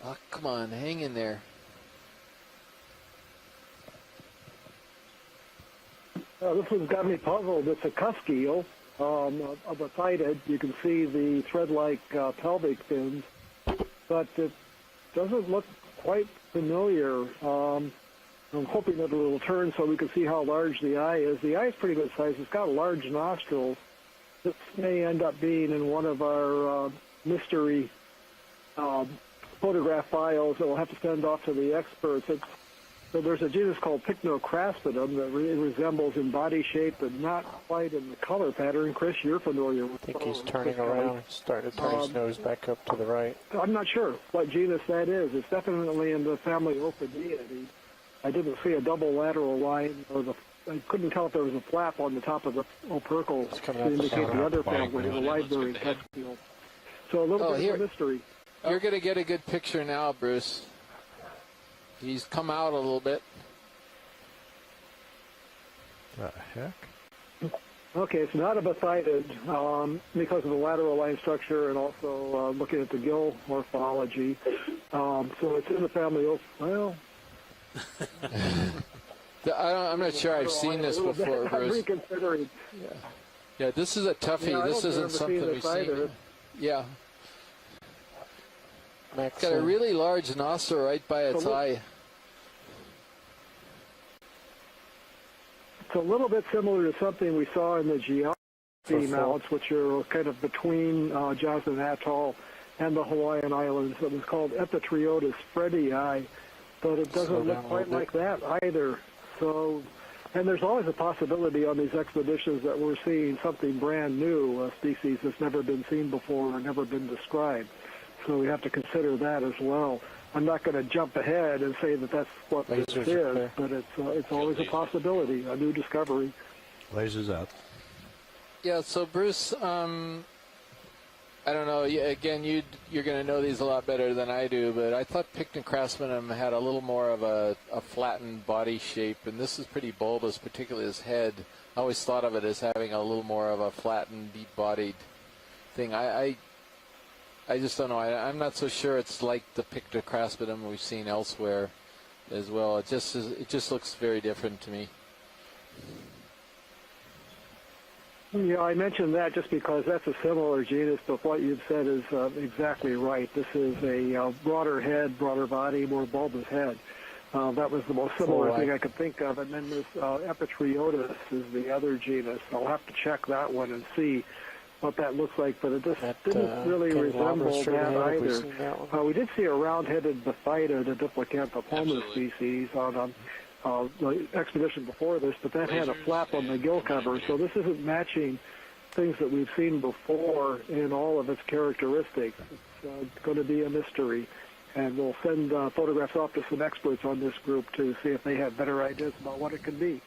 Oh, come on, hang in there. This one's got me puzzled. It's a Cusk Eel, abithited. You can see the thread-like pelvic fins, but it doesn't look quite familiar. I'm hoping that it will turn so we can see how large the eye is. The eye is pretty good size. It's got large nostrils. This may end up being in one of our mystery photograph files that we'll have to send off to the experts. So there's a genus called Pycnocraspidum that resembles in body shape, but not quite in the color pattern. Chris, you're familiar with I think he's turning around, starting to turn his nose back up to the right. I'm not sure what genus that is. It's definitely in the family Ophidiidae. I didn't see a double lateral line, I couldn't tell if there was a flap on the top of the opercle to indicate the other family, the live-bearing Cusk Eel. So a little bit of a mystery. You're going to get a good picture now, Bruce. He's come out a little bit. The heck? Okay, it's not abithited because of the lateral line structure and also looking at the gill morphology. So it's in the family of, well... I'm not sure I've seen this before, Bruce. Reconsidering. Yeah, this is a toughie. Yeah, this isn't something we've seen. Yeah. It's got a really large nostril right by its eye. It's a little bit similar to something we saw in the geography mounts, which are kind of between Johnson Atoll and the Hawaiian Islands. It was called Epitriotus freddii, but it doesn't look quite like that either. So, and there's always a possibility on these expeditions that we're seeing something brand new, a species that's never been seen before or never been described. So we have to consider that as well. I'm not going to jump ahead and say that that's what this is, but it's always a possibility, a new discovery. Lasers out. Yeah, so Bruce, I don't know, again, you're going to know these a lot better than I do, but I thought Pycnocraspidum had a little more of a flattened body shape, and this is pretty bulbous, particularly his head. I always thought of it as having a little more of a flattened, deep-bodied thing. I just don't know. I'm not so sure it's like the Pycnocraspidum we've seen elsewhere as well. It just looks very different to me. Yeah, I mentioned that just because that's a similar genus, but what you've said is exactly right. This is a broader head, broader body, more bulbous head. That was the most similar thing I could think of. And then this Epitriotus is the other genus. I'll have to check that one and see what that looks like, but it just didn't really resemble that either. We did see a round-headed Baphyda, a Diplacanthopomus species, on the expedition before this, but that had a flap on the gill cover, so this isn't matching things that we've seen before in all of its characteristics. It's going to be a mystery, and we'll send photographs off to some experts on this group to see if they have better ideas about what it could be.